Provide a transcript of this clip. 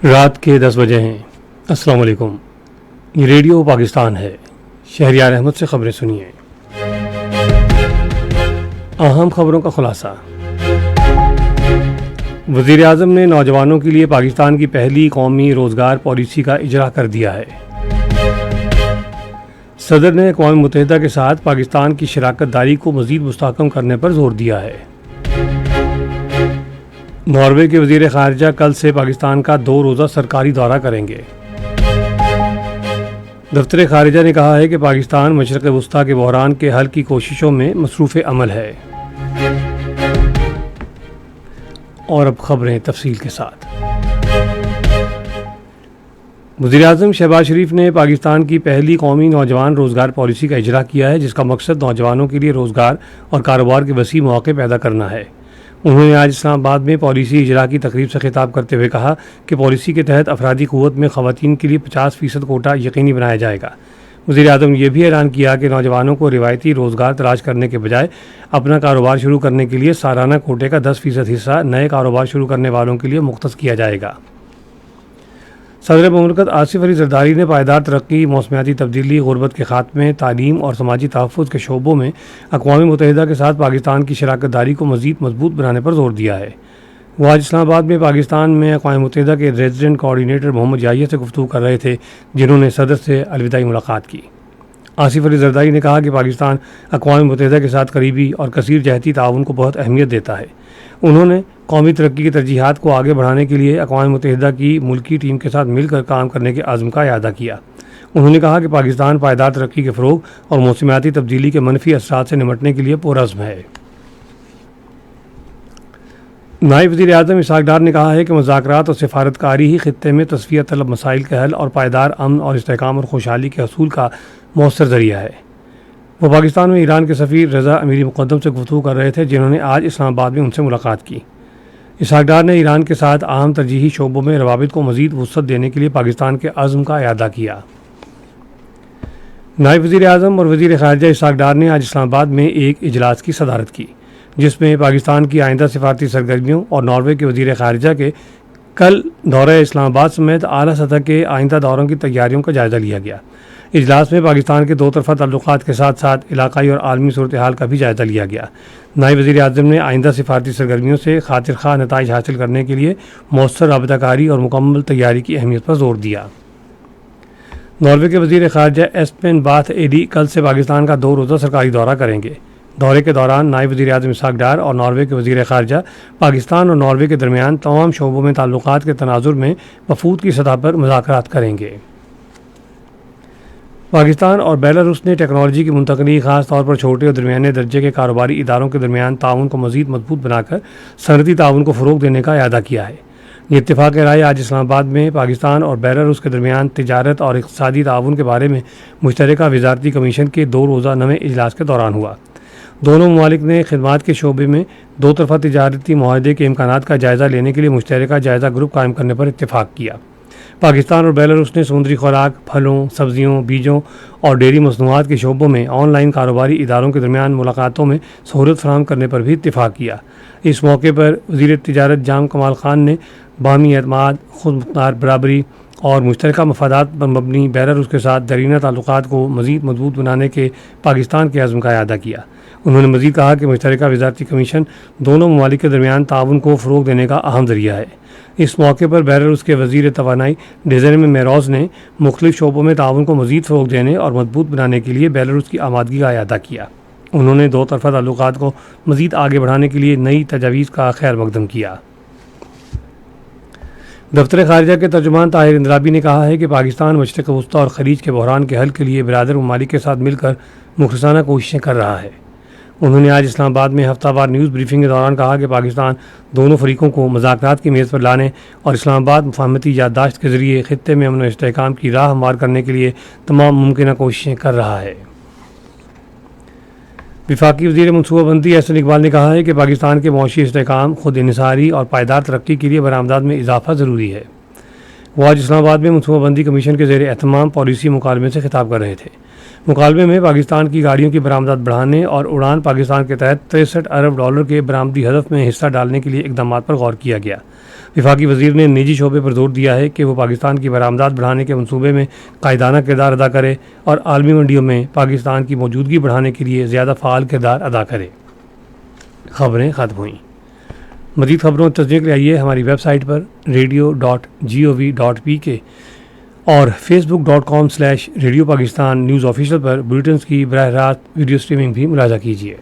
رات کے 10 بجے ہیں۔ السلام علیکم، یہ ریڈیو پاکستان ہے۔ شہریار احمد سے خبریں سنیے۔ اہم خبروں کا خلاصہ۔ وزیر اعظم نے نوجوانوں کے لیے پاکستان کی پہلی قومی روزگار پالیسی کا اجرا کر دیا ہے۔ صدر نے اقوام متحدہ کے ساتھ پاکستان کی شراکت داری کو مزید مستحکم کرنے پر زور دیا ہے۔ ناروے کے وزیر خارجہ کل سے پاکستان کا 2 روزہ سرکاری دورہ کریں گے۔ دفتر خارجہ نے کہا ہے کہ پاکستان مشرق وسطیٰ کے بحران کے حل کی کوششوں میں مصروف عمل ہے۔ اور اب خبریں تفصیل کے ساتھ۔ وزیر اعظم شہباز شریف نے پاکستان کی پہلی قومی نوجوان روزگار پالیسی کا اجرا کیا ہے، جس کا مقصد نوجوانوں کے لیے روزگار اور کاروبار کے وسیع مواقع پیدا کرنا ہے۔ انہوں نے آج اسلام آباد میں پالیسی اجرا کی تقریب سے خطاب کرتے ہوئے کہا کہ پالیسی کے تحت افرادی قوت میں خواتین کے لیے 50% کوٹا یقینی بنایا جائے گا۔ وزیر اعظم نے یہ بھی اعلان کیا کہ نوجوانوں کو روایتی روزگار تلاش کرنے کے بجائے اپنا کاروبار شروع کرنے کے لیے سالانہ کوٹے کا 10% حصہ نئے کاروبار شروع کرنے والوں کے لیے مختص کیا جائے گا۔ صدر مملکت آصف علی زرداری نے پائیدار ترقی، موسمیاتی تبدیلی، غربت کے خاتمے، تعلیم اور سماجی تحفظ کے شعبوں میں اقوام متحدہ کے ساتھ پاکستان کی شراکت داری کو مزید مضبوط بنانے پر زور دیا ہے۔ وہ آج اسلام آباد میں پاکستان میں اقوام متحدہ کے ریزیڈنٹ کوآرڈینیٹر محمد یحییٰ سے گفتگو کر رہے تھے، جنہوں نے صدر سے الوداعی ملاقات کی۔ آصف علی زرداری نے کہا کہ پاکستان اقوام متحدہ کے ساتھ قریبی اور کثیر جہتی تعاون کو بہت اہمیت دیتا ہے۔ انہوں نے قومی ترقی کی ترجیحات کو آگے بڑھانے کے لیے اقوام متحدہ کی ملکی ٹیم کے ساتھ مل کر کام کرنے کے عزم کا اعادہ کیا۔ انہوں نے کہا کہ پاکستان پائیدار ترقی کے فروغ اور موسمیاتی تبدیلی کے منفی اثرات سے نمٹنے کے لیے پرعزم ہے۔ نائب وزیر اعظم اسحاق ڈار نے کہا ہے کہ مذاکرات اور سفارتکاری ہی خطے میں تصفیہ طلب مسائل کے حل اور پائیدار امن اور استحکام اور خوشحالی کے حصول کا مؤثر ذریعہ ہے۔ وہ پاکستان میں ایران کے سفیر رضا امیری مقدم سے گفتگو کر رہے تھے، جنہوں نے آج اسلام آباد میں ان سے ملاقات کی۔ اسحاق ڈار نے ایران کے ساتھ اہم ترجیحی شعبوں میں روابط کو مزید وسعت دینے کے لیے پاکستان کے عزم کا اعادہ کیا۔ نائب وزیر اعظم اور وزیر خارجہ اسحاق ڈار نے آج اسلام آباد میں ایک اجلاس کی صدارت کی، جس میں پاکستان کی آئندہ سفارتی سرگرمیوں اور ناروے کے وزیر خارجہ کے کل دورہ اسلام آباد سمیت اعلیٰ سطح کے آئندہ دوروں کی تیاریوں کا جائزہ لیا گیا۔ اجلاس میں پاکستان کے 2 طرفہ تعلقات کے ساتھ ساتھ علاقائی اور عالمی صورتحال کا بھی جائزہ لیا گیا۔ نائب وزیر اعظم نے آئندہ سفارتی سرگرمیوں سے خاطر خواہ نتائج حاصل کرنے کے لیے مؤثر رابطہ کاری اور مکمل تیاری کی اہمیت پر زور دیا۔ ناروے کے وزیر خارجہ ایسپن باتھ ایڈی کل سے پاکستان کا 2 روزہ سرکاری دورہ کریں گے۔ دورے کے دوران نائب وزیر اعظم اسحاق ڈار اور ناروے کے وزیر خارجہ پاکستان اور ناروے کے درمیان تمام شعبوں میں تعلقات کے تناظر میں وفود کی سطح پر مذاکرات کریں گے۔ پاکستان اور بیلاروس نے ٹیکنالوجی کی منتقلی، خاص طور پر چھوٹے اور درمیانے درجے کے کاروباری اداروں کے درمیان تعاون کو مزید مضبوط بنا کر صنعتی تعاون کو فروغ دینے کا اعادہ کیا ہے۔ یہ اتفاق رائے آج اسلام آباد میں پاکستان اور بیلاروس کے درمیان تجارت اور اقتصادی تعاون کے بارے میں مشترکہ وزارتی کمیشن کے 2 روزہ نویں اجلاس کے دوران ہوا۔ دونوں ممالک نے خدمات کے شعبے میں 2 طرفہ تجارتی معاہدے کے امکانات کا جائزہ لینے کے لیے مشترکہ جائزہ گروپ قائم کرنے پر اتفاق کیا۔ پاکستان اور بیلاروس نے سمندری خوراک، پھلوں، سبزیوں، بیجوں اور ڈیری مصنوعات کے شعبوں میں آن لائن کاروباری اداروں کے درمیان ملاقاتوں میں سہولت فراہم کرنے پر بھی اتفاق کیا۔ اس موقع پر وزیر تجارت جام کمال خان نے باہمی اعتماد، خود مختار برابری اور مشترکہ مفادات پر مبنی بیلاروس کے ساتھ دیرینہ تعلقات کو مزید مضبوط بنانے کے پاکستان کے عزم کا اعادہ کیا۔ انہوں نے مزید کہا کہ مشترکہ وزارتی کمیشن دونوں ممالک کے درمیان تعاون کو فروغ دینے کا اہم ذریعہ ہے۔ اس موقع پر بیلاروس کے وزیر توانائی ڈیزرم میروز نے مختلف شعبوں میں تعاون کو مزید فروغ دینے اور مضبوط بنانے کے لیے بیلاروس کی آمادگی کا اعادہ کیا۔ انہوں نے 2 طرفہ تعلقات کو مزید آگے بڑھانے کے لیے نئی تجاویز کا خیر مقدم کیا۔ دفتر خارجہ کے ترجمان طاہر اندرابی نے کہا ہے کہ پاکستان مشرق وسطیٰ اور خلیج کے بحران کے حل کے لیے برادر ممالک کے ساتھ مل کر مخلصانہ کوششیں کر رہا ہے۔ انہوں نے آج اسلام آباد میں ہفتہ وار نیوز بریفنگ کے دوران کہا کہ پاکستان دونوں فریقوں کو مذاکرات کی میز پر لانے اور اسلام آباد مفاہمتی یادداشت کے ذریعے خطے میں امن و استحکام کی راہ ہموار کرنے کے لیے تمام ممکنہ کوششیں کر رہا ہے۔ وفاقی وزیر منصوبہ بندی احسن اقبال نے کہا ہے کہ پاکستان کے معاشی استحکام، خود انحصاری اور پائیدار ترقی کے لیے برآمدات میں اضافہ ضروری ہے۔ وہ آج اسلام آباد میں منصوبہ بندی کمیشن کے زیر اہتمام پالیسی مکالمے سے خطاب کر رہے تھے۔ مکالمے میں پاکستان کی گاڑیوں کی برآمدات بڑھانے اور اڑان پاکستان کے تحت 63 ارب ڈالر کے برآمدی ہدف میں حصہ ڈالنے کے لیے اقدامات پر غور کیا گیا۔ وفاقی وزیر نے نجی شعبے پر زور دیا ہے کہ وہ پاکستان کی برآمدات بڑھانے کے منصوبے میں قائدانہ کردار ادا کرے اور عالمی منڈیوں میں پاکستان کی موجودگی بڑھانے کے لیے زیادہ فعال کردار ادا کرے۔ خبریں ختم ہوئیں۔ مزید خبروں اور تجزیے کے لیے آئیے ہماری ویب سائٹ پر radio.gov.pk اور facebook.com/ریڈیو پاکستان نیوز آفیشیل پر بلیٹنز کی براہ راست ویڈیو سٹریمنگ بھی ملاحظہ کیجیے۔